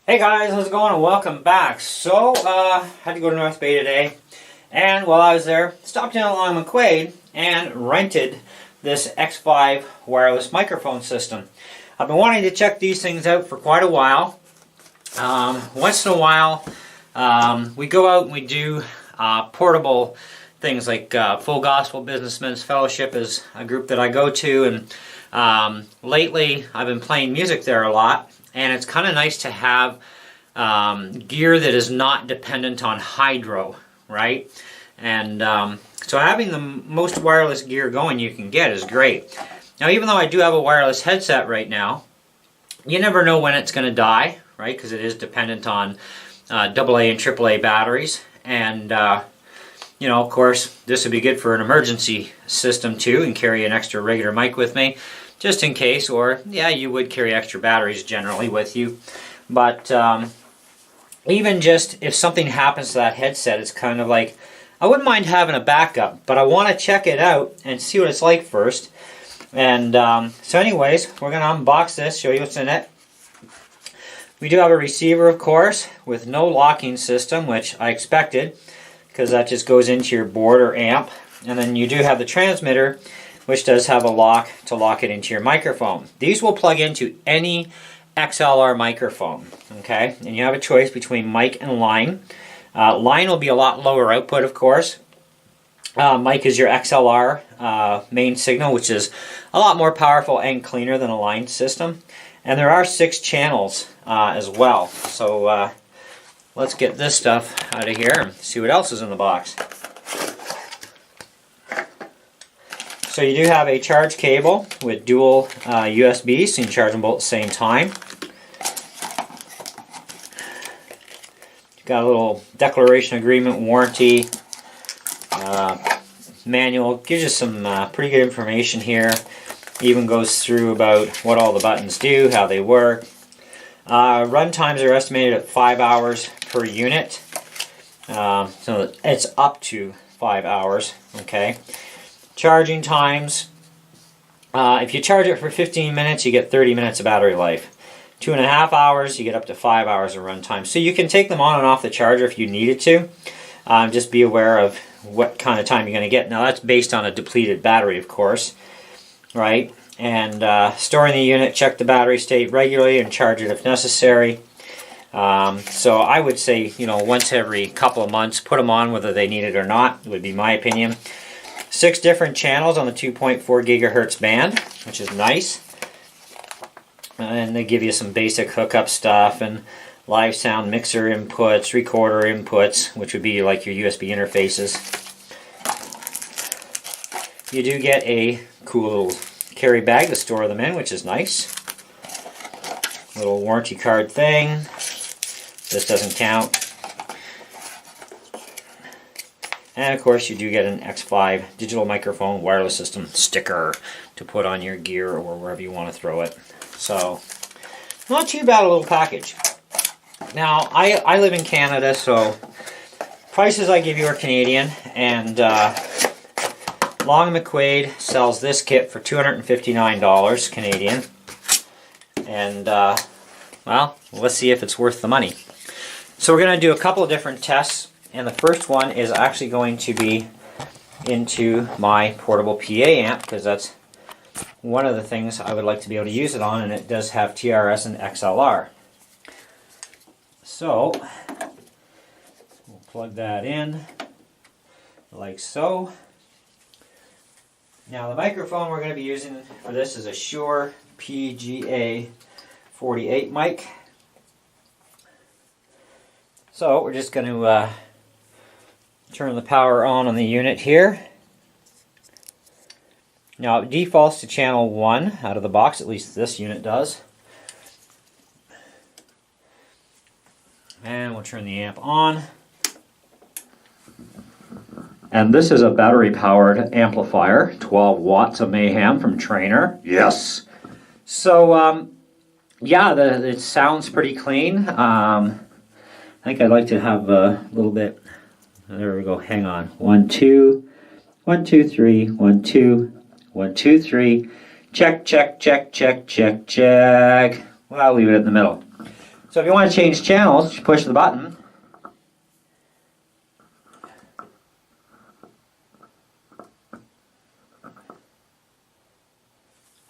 Hey guys, how's it going and welcome back. So, had to go to North Bay today, and while I was there, stopped in along McQuaid and rented this Xvive wireless microphone system. I've been wanting to check these things out for quite a while. Once in a while, we go out and we do portable things like Full Gospel Businessmen's Fellowship is a group that I go to, and lately I've been playing music there a lot. And it's kind of nice to have gear that is not dependent on hydro, right? And so having the most wireless gear going you can get is great. Now, even though I do have a wireless headset right now, you never know when it's going to die, right? Because it is dependent on AA and AAA batteries. And, you know, of course, this would be good for an emergency system too, and carry an extra regular mic with me, just in case. Or, yeah, you would carry extra batteries generally with you. But even just if something happens to that headset, it's kind of like, I wouldn't mind having a backup, but I want to check it out and see what it's like first. And so anyways, we're going to unbox this, show you what's in it. We do have a receiver, of course, with no locking system, which I expected, because that just goes into your board or amp. And then you do have the transmitter, which does have a lock to lock it into your microphone. These will plug into any XLR microphone, okay? And you have a choice between mic and line. Line will be a lot lower output, of course. Mic is your XLR main signal, which is a lot more powerful and cleaner than a line system. And there are 6 channels as well. So let's get this stuff out of here and see what else is in the box. So you do have a charge cable with dual USBs, so you can charge them both at the same time. You've got a little declaration agreement, warranty, manual. Gives you some pretty good information here. Even goes through about what all the buttons do, how they work. Run times are estimated at 5 hours per unit. So it's up to 5 hours, okay? Charging times, if you charge it for 15 minutes, you get 30 minutes of battery life. 2.5 hours, you get up to 5 hours of run time. So you can take them on and off the charger if you needed to. Just be aware of what kind of time you're going to get. Now that's based on a depleted battery, of course, right? And storing the unit, check the battery state regularly and charge it if necessary. So I would say, you know, once every couple of months, put them on whether they need it or not, would be my opinion. 6 different channels on the 2.4 gigahertz band, which is nice. And they give you some basic hookup stuff and live sound mixer inputs, recorder inputs, which would be like your USB interfaces. You do get a cool little carry bag to store them in, which is nice. Little warranty card thing. This doesn't count. And of course you do get an Xvive digital microphone wireless system sticker to put on your gear or wherever you want to throw it. So, not too bad a little package. Now, I live in Canada, so prices I give you are Canadian, and Long McQuaid sells this kit for $259 Canadian. And, well, let's see if it's worth the money. So we're going to do a couple of different tests. And the first one is actually going to be into my portable PA amp, because that's one of the things I would like to be able to use it on, and it does have TRS and XLR. So, we'll plug that in like so. Now the microphone we're going to be using for this is a Shure PGA 48 mic. So we're just going to turn the power on the unit here. Now it defaults to channel 1 out of the box, at least this unit does. And we'll turn the amp on. And this is a battery powered amplifier, 12 watts of mayhem from Trainer. Yes! So yeah, it sounds pretty clean. I think I'd like to have a little bit. There we go. Hang on. 1, 2, 1, 2, 3, 1, 2, 1, 2, 3. Check, check, check, check, check, check. Well, I'll leave it in the middle. So if you want to change channels, you push the button.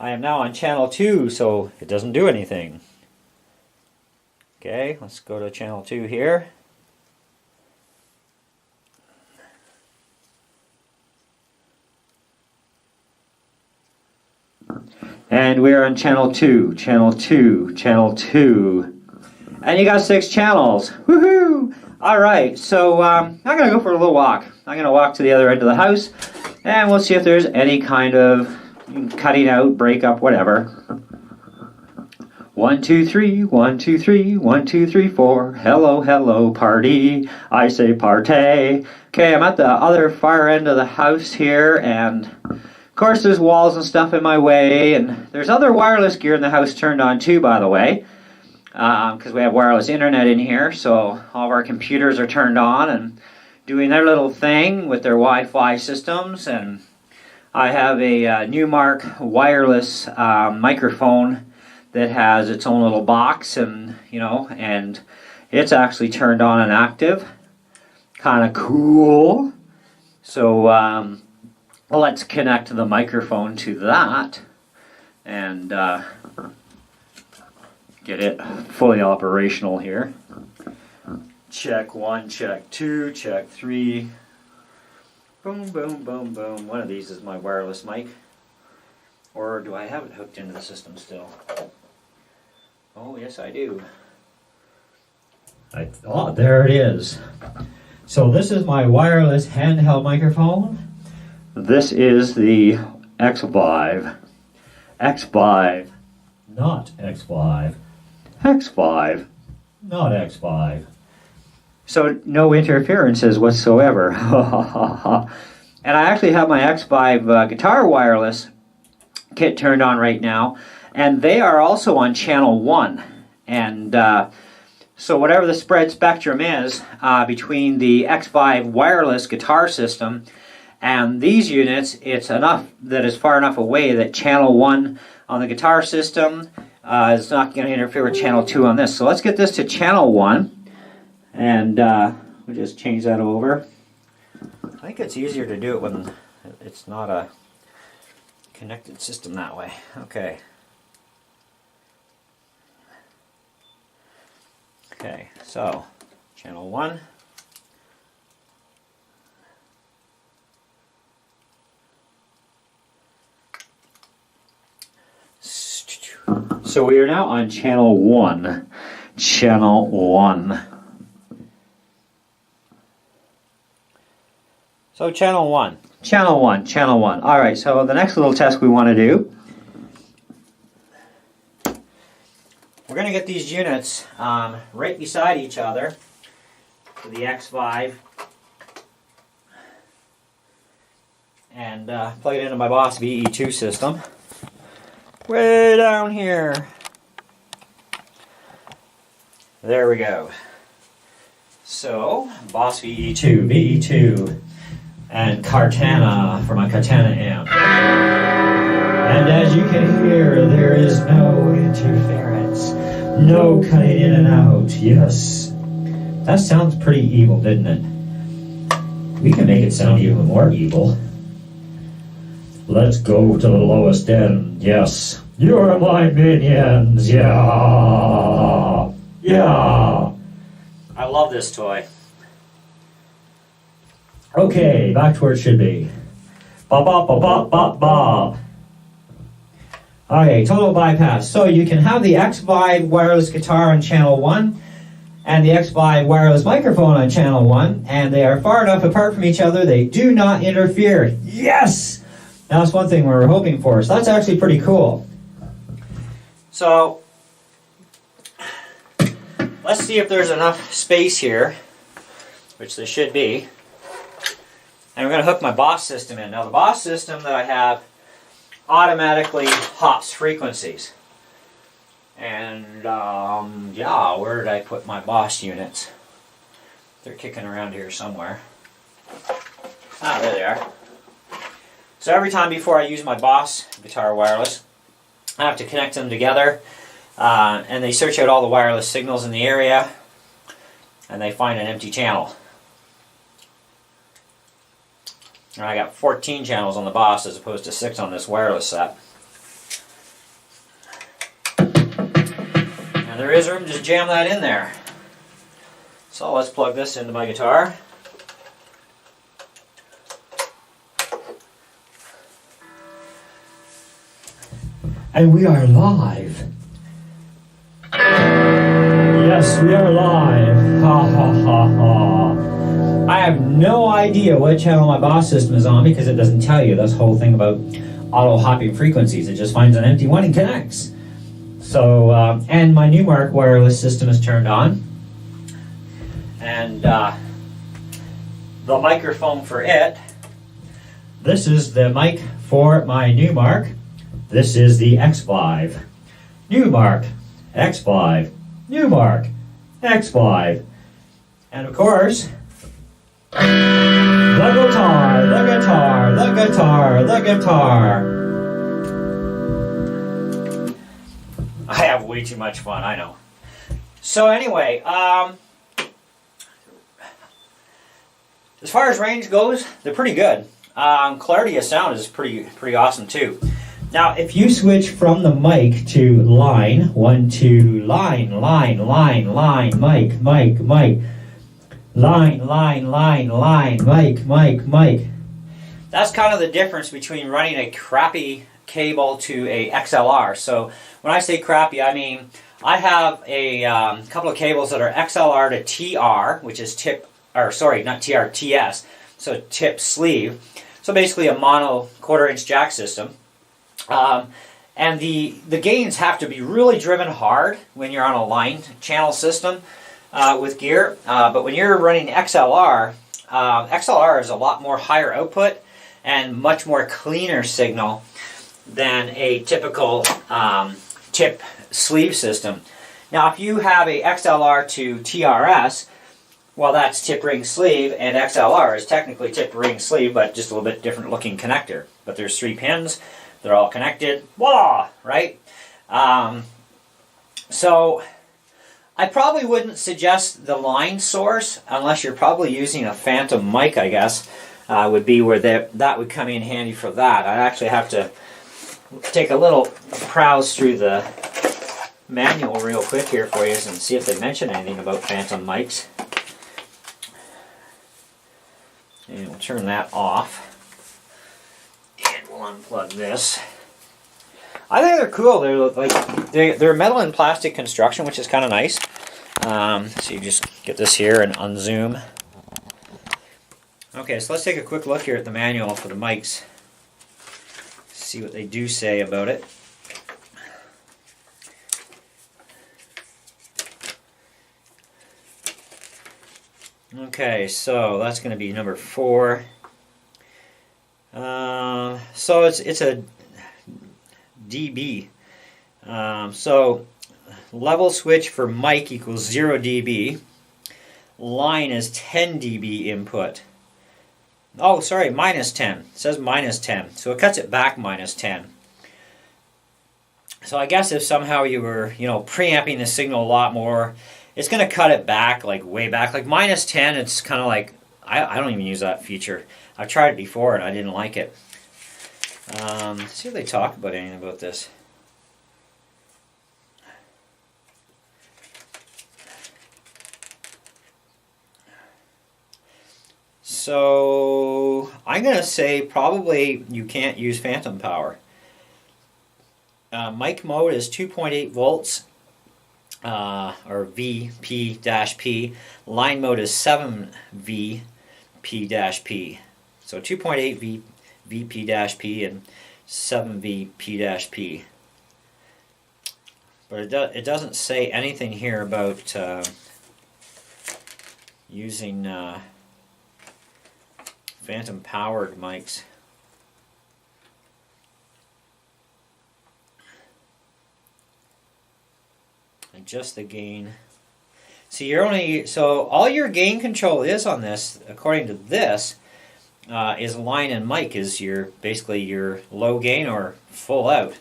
I am now on channel 2, so it doesn't do anything. Okay, let's go to channel 2 here. And we're on channel 2, channel 2, channel 2. And you got 6 channels. Woohoo! Alright, so I'm going to go for a little walk. I'm going to walk to the other end of the house, and we'll see if there's any kind of cutting out, break up, whatever. 1, 2, 3, 1, 2, 3, 1, 2, 3, 4. Hello, hello, party. I say partay. Okay, I'm at the other far end of the house here, and of course there's walls and stuff in my way, and there's other wireless gear in the house turned on too, by the way, because we have wireless internet in here, so all of our computers are turned on and doing their little thing with their Wi-Fi systems. And I have a Newmark wireless microphone that has its own little box, and and it's actually turned on and active. Kind of cool. So let's connect the microphone to that and get it fully operational here. Check 1, check 2, check 3. Boom, boom, boom, boom. One of these is my wireless mic. Or do I have it hooked into the system still? Oh, yes I do. Oh, there it is. So this is my wireless handheld microphone. This is the Xvive. Xvive. Not X5. X5. Not X5. So no interferences whatsoever. And I actually have my Xvive guitar wireless kit turned on right now, and they are also on channel 1. And so whatever the spread spectrum is between the Xvive wireless guitar system and these units, it's enough that is far enough away that channel 1 on the guitar system is not going to interfere with channel 2 on this. So let's get this to channel 1, and we'll just change that over. I think it's easier to do it when it's not a connected system that way. Okay. Okay, so channel 1. So we are now on channel 1. Channel 1. So channel 1. Channel 1, channel 1. Alright, so the next little test we want to do, we're going to get these units right beside each other for the Xvive and plug it into my Boss VE2 system. Way down here. There we go. So, Boss VE2, VE2, and Cartana for my Cartana amp. And as you can hear, there is no interference. No cutting in and out. Yes. That sounds pretty evil, didn't it? We can make it sound even more evil. Let's go to the lowest end. Yes. You're my minions. Yeah. Yeah. I love this toy. Okay, back to where it should be. Ba ba ba ba ba ba. Okay, total bypass. So you can have the Xvive wireless guitar on channel 1 and the Xvive wireless microphone on channel 1, and they are far enough apart from each other they do not interfere. Yes! Now that's one thing we were hoping for, so that's actually pretty cool. So, let's see if there's enough space here, which there should be. And we're going to hook my Boss system in. Now the Boss system that I have automatically hops frequencies. And yeah, where did I put my Boss units? They're kicking around here somewhere. Ah, there they are. So every time before I use my Boss guitar wireless, I have to connect them together and they search out all the wireless signals in the area, and they find an empty channel. And I got 14 channels on the Boss as opposed to 6 on this wireless set. And there is room to jam that in there. So let's plug this into my guitar. And we are live. Yes, we are live. Ha ha ha ha. I have no idea what channel my Boss system is on because it doesn't tell you. That's the whole thing about auto hopping frequencies. It just finds an empty one and connects. So, and my Newmark wireless system is turned on. And the microphone for it. This is the mic for my Newmark. This is the Xvive. Newmark, Xvive, Newmark, Xvive. And of course, the guitar, the guitar, the guitar, the guitar. I have way too much fun, I know. So anyway, as far as range goes, they're pretty good. Clarity of sound is pretty awesome too. Now, if you switch from the mic to line, 1, 2, line, mic, line, mic. That's kind of the difference between running a crappy cable to a XLR. So when I say crappy, I mean I have a couple of cables that are XLR to TR, which is tip, or sorry, not TR, TS, so tip sleeve. So basically a mono 1/4-inch jack system. And the gains have to be really driven hard when you're on a line channel system with gear. But when you're running XLR, XLR is a lot more higher output and much more cleaner signal than a typical tip sleeve system. Now if you have a XLR to TRS, well that's tip ring sleeve, and XLR is technically tip ring sleeve but just a little bit different looking connector. But there's 3 pins. They're all connected. Voila! Right? So I probably wouldn't suggest the line source unless you're probably using a phantom mic, I guess, would be where that would come in handy for that. I'd actually have to take a little browse through the manual real quick here for you and see if they mention anything about phantom mics. And we'll turn that off. And we'll unplug this. I think they're cool. They're metal and plastic construction, which is kind of nice. So you just get this here and unzoom. Okay, so let's take a quick look here at the manual for the mics. See what they do say about it. Okay, so that's going to be number 4. So it's a dB. So level switch for mic equals 0 dB. Line is 10 dB input. Oh, sorry, minus 10. It says minus 10. So it cuts it back minus 10. So I guess if somehow you were, preamping the signal a lot more, it's going to cut it back, like way back. Like minus 10, it's kind of like, I don't even use that feature. I've tried it before and I didn't like it. Let's see if they talk about anything about this. So I'm going to say probably you can't use phantom power. Mic mode is 2.8 volts or VP-P. Line mode is 7 VP-P. So 2.8 VP-P and 7 VP-P. But it doesn't say anything here about using phantom powered mics. Adjust the gain. So all your gain control is on this, according to this, is line and mic is basically your low gain or full out.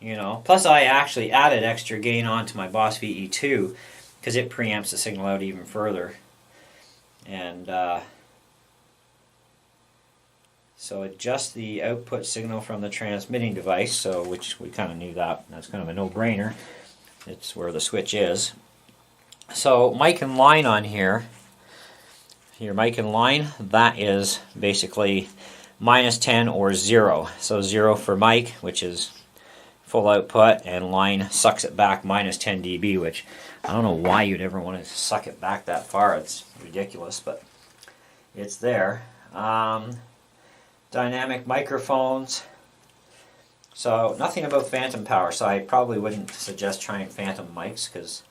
You know, plus I actually added extra gain onto my Boss VE2 because it preamps the signal out even further. And so adjust the output signal from the transmitting device, so which we kind of knew that's kind of a no-brainer. It's where the switch is. So mic and line on here. Your mic and line, that is basically -10 or 0. So 0 for mic, which is full output, and line sucks it back -10 dB, which I don't know why you'd ever want to suck it back that far. It's ridiculous, but it's there. Dynamic microphones. So nothing about phantom power, so I probably wouldn't suggest trying phantom mics because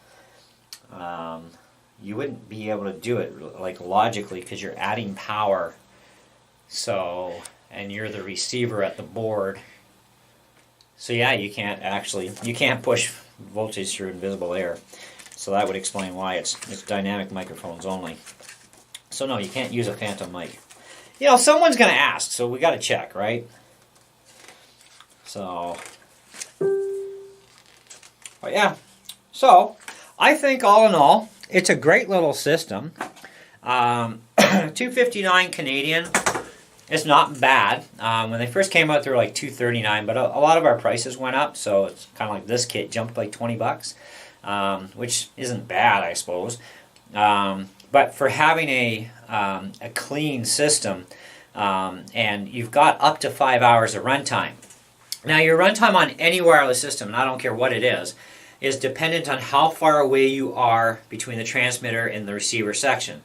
you wouldn't be able to do it like logically because you're adding power. So, and you're the receiver at the board. So yeah, you can't push voltage through invisible air. So that would explain why it's dynamic microphones only. So no, you can't use a phantom mic. You know, someone's going to ask, so we got to check, right? So, but yeah. So, I think all in all, it's a great little system. $259 Canadian. It's not bad. When they first came out, they were like $239, but a lot of our prices went up, so it's kind of like this kit jumped like $20, which isn't bad, I suppose. But for having a clean system, and you've got up to 5 hours of runtime. Now, your runtime on any wireless system, and I don't care what it is dependent on how far away you are between the transmitter and the receiver section.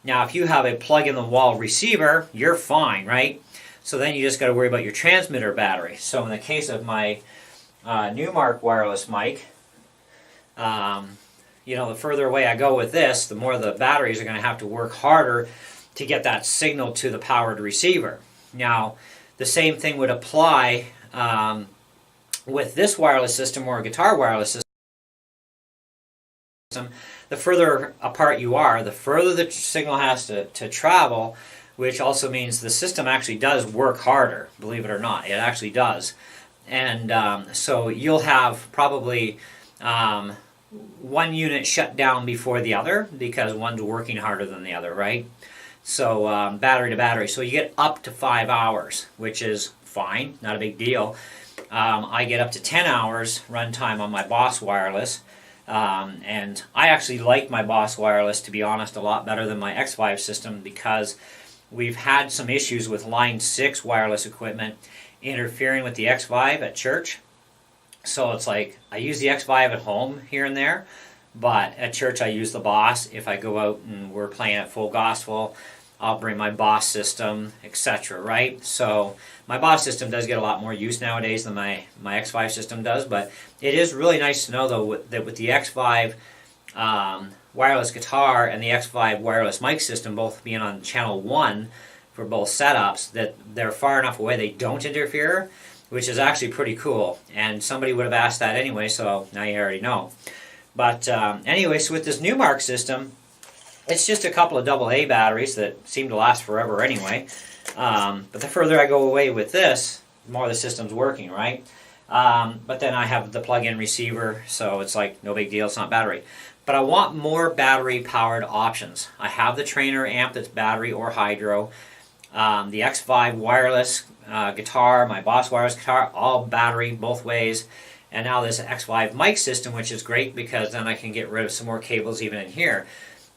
Now, if you have a plug-in-the-wall receiver, you're fine, right? So then you just got to worry about your transmitter battery. So in the case of my Newmark wireless mic, you know, the further away I go with this, the more the batteries are going to have to work harder to get that signal to the powered receiver. Now, the same thing would apply with this wireless system or a guitar wireless system. The further apart you are, the further the signal has to travel, which also means the system actually does work harder, believe it or not. It actually does. And so you'll have probably one unit shut down before the other because one's working harder than the other, right? So battery to battery. So you get up to 5 hours, which is fine, not a big deal. I get up to 10 hours runtime on my Boss wireless. And I actually like my Boss wireless, to be honest, a lot better than my Xvive system because we've had some issues with Line 6 wireless equipment interfering with the Xvive at church. So it's like I use the Xvive at home here and there, but at church I use the Boss. If I go out and we're playing at full gospel, I'll bring my Boss system, etc., right? So my Boss system does get a lot more use nowadays than my Xvive system does, but it is really nice to know, though, that with the Xvive wireless guitar and the Xvive wireless mic system both being on channel 1 for both setups, that they're far enough away they don't interfere, which is actually pretty cool. And somebody would have asked that anyway, so now you already know. But anyway, so with this Newmark system, it's just a couple of AA batteries that seem to last forever anyway. But the further I go away with this, the more the system's working, right? But then I have the plug-in receiver, so it's like no big deal, it's not battery. But I want more battery-powered options. I have the trainer amp that's battery or hydro, the Xvive wireless guitar, my Boss wireless guitar, all battery both ways. And now this Xvive mic system, which is great because then I can get rid of some more cables even in here.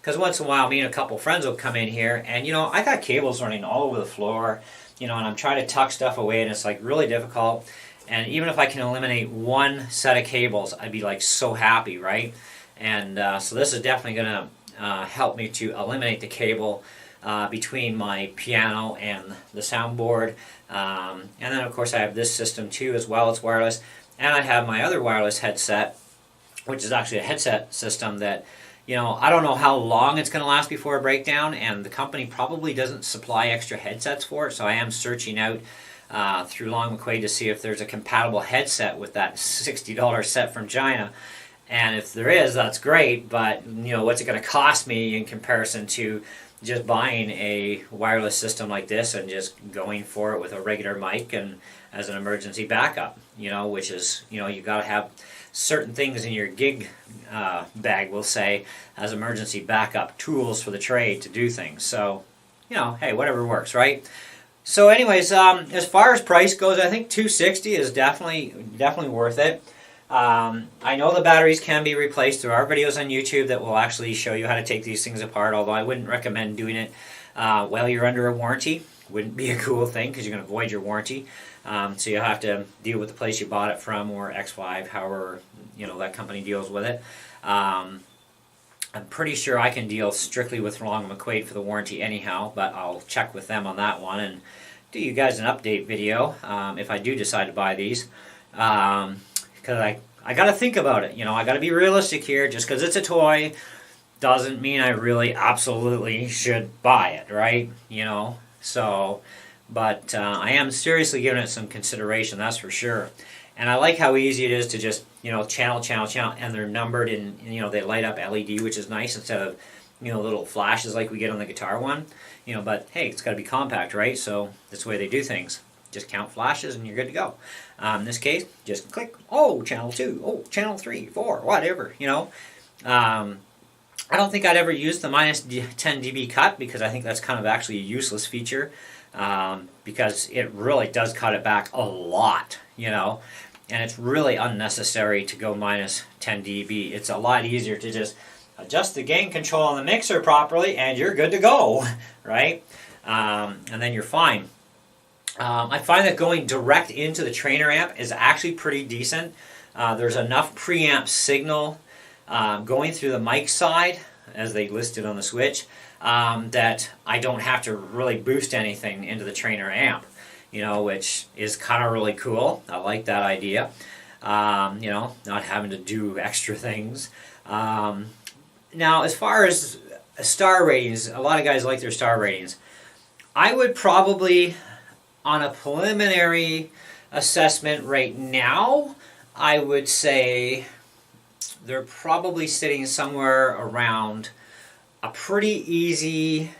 Because once in a while, me and a couple friends will come in here, and, you know, I got cables running all over the floor, you know, and I'm trying to tuck stuff away, and it's, like, really difficult. And even if I can eliminate one set of cables, I'd be, like, so happy, right? And so this is definitely going to help me to eliminate the cable between my piano and the soundboard. And then, of course, I have this system, too, as well. It's wireless. And I have my other wireless headset, which is actually a headset system that, you know, I don't know how long it's going to last before a breakdown, and the company probably doesn't supply extra headsets for it, so I am searching out through Long McQuaid to see if there's a compatible headset with that $60 set from China. And if there is, that's great, but, you know, what's it going to cost me in comparison to just buying a wireless system like this and just going for it with a regular mic and as an emergency backup, which is, you got to have certain things in your gig bag, we'll say, as emergency backup tools for the trade to do things. So, hey, whatever works, right? So anyways, as far as price goes, I think $260 is definitely worth it. I know the batteries can be replaced. There are videos on YouTube that will actually show you how to take these things apart, although I wouldn't recommend doing it while you're under a warranty. Wouldn't be a cool thing because you're going to void your warranty. So you'll have to deal with the place you bought it from or Xvive, however that company deals with it. I'm pretty sure I can deal strictly with Long McQuaid for the warranty anyhow, but I'll check with them on that one and do you guys an update video if I do decide to buy these. Because I got to think about it. I got to be realistic here. Just because it's a toy doesn't mean I really absolutely should buy it, right? So, but I am seriously giving it some consideration, that's for sure. And I like how easy it is to just, channel, and they're numbered and, they light up LED, which is nice instead of, little flashes like we get on the guitar one. But hey, it's got to be compact, right? So that's the way they do things. Just count flashes and you're good to go. In this case, just click, oh, channel 2, oh, channel 3, 4, whatever, I don't think I'd ever use the minus 10 dB cut because I think that's kind of actually a useless feature because it really does cut it back a lot, and it's really unnecessary to go minus 10 dB. It's a lot easier to just adjust the gain control on the mixer properly and you're good to go, right? And then you're fine. I find that going direct into the trainer amp is actually pretty decent. There's enough preamp signal going through the mic side, as they listed on the switch, that I don't have to really boost anything into the trainer amp, which is kind of really cool. I like that idea, not having to do extra things. Now, as far as star ratings, a lot of guys like their star ratings. I would probably, on a preliminary assessment right now, I would say they're probably sitting somewhere around a pretty easy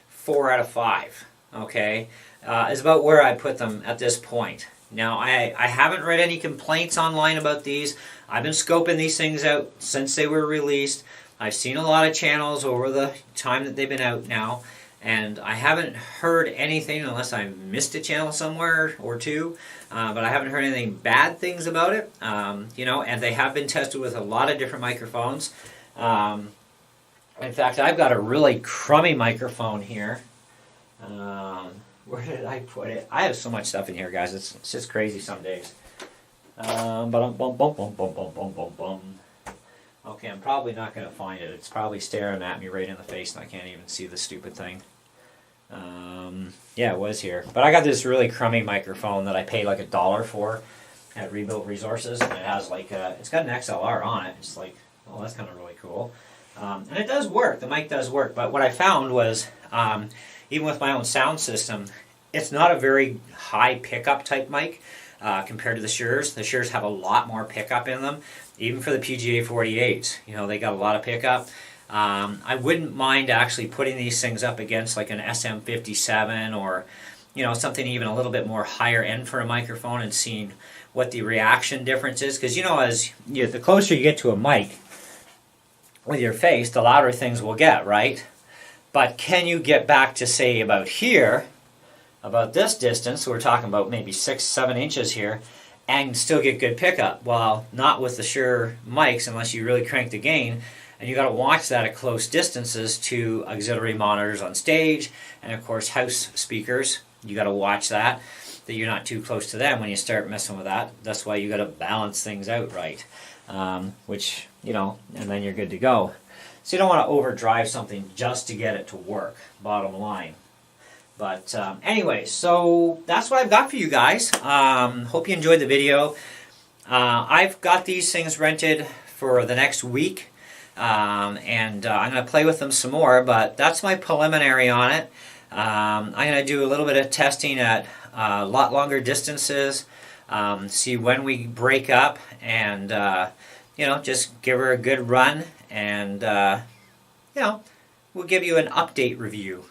4 out of 5, okay? Is about where I put them at this point. Now, I haven't read any complaints online about these. I've been scoping these things out since they were released. I've seen a lot of channels over the time that they've been out now, and I haven't heard anything, unless I missed a channel somewhere or two, but I haven't heard anything bad things about it, and they have been tested with a lot of different microphones. In fact, I've got a really crummy microphone here. Where did I put it? I have so much stuff in here, guys. It's just crazy some days. Okay, I'm probably not going to find it. It's probably staring at me right in the face and I can't even see the stupid thing. Yeah, it was here. But I got this really crummy microphone that I paid like $1 for at Rebuilt Resources. And it has like, it's got an XLR on it. It's like, oh, that's kind of really cool. And it does work. The mic does work. But what I found was, even with my own sound system, it's not a very high pickup type mic compared to the Shure. The Shure have a lot more pickup in them. Even for the PGA 48s, they got a lot of pickup. I wouldn't mind actually putting these things up against like an SM57 or, something even a little bit more higher end for a microphone and seeing what the reaction difference is. Because, the closer you get to a mic with your face, the louder things will get, right? But can you get back to, say, about here, about this distance, so we're talking about maybe 6-7 inches here, and still get good pickup? Well, not with the Shure mics unless you really crank the gain, and you got to watch that at close distances to auxiliary monitors on stage, and of course house speakers. You got to watch that you're not too close to them when you start messing with that. That's why you got to balance things out right, which, and then you're good to go. So you don't want to overdrive something just to get it to work, bottom line. But anyway, so that's what I've got for you guys. Hope you enjoyed the video. I've got these things rented for the next week, and I'm going to play with them some more, but that's my preliminary on it. I'm going to do a little bit of testing at a lot longer distances, see when we break up, and just give her a good run, and we'll give you an update review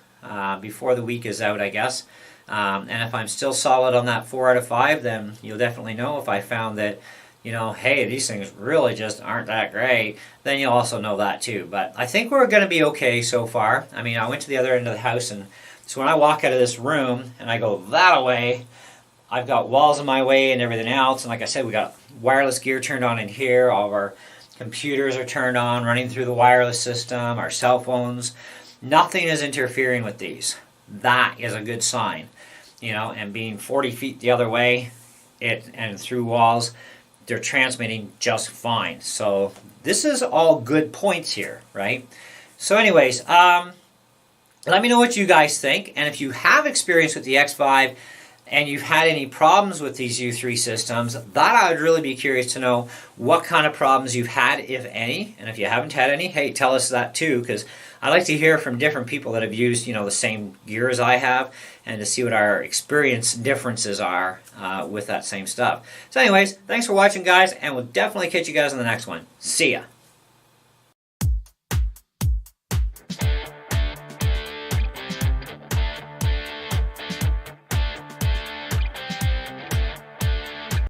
before the week is out, I guess. And if I'm still solid on that 4 out of 5, then you'll definitely know. If I found that, you know, hey, these things really just aren't that great, then you'll also know that too. But I think we're going to be okay so far. I mean, I went to the other end of the house, and so when I walk out of this room and I go that way, I've got walls in my way and everything else. And like I said, we got wireless gear turned on in here. All of our computers are turned on, running through the wireless system, our cell phones. Nothing is interfering with these. That is a good sign. You know, and being 40 feet the other way, and through walls, they're transmitting just fine. So this is all good points here, right? So anyways, let me know what you guys think. And if you have experience with the Xvive and you've had any problems with these U3 systems, that I would really be curious to know what kind of problems you've had, if any. And if you haven't had any, hey, tell us that too, because I like to hear from different people that have used, you know, the same gear as I have, and to see what our experience differences are with that same stuff. So anyways, thanks for watching, guys, and we'll definitely catch you guys in the next one. See ya.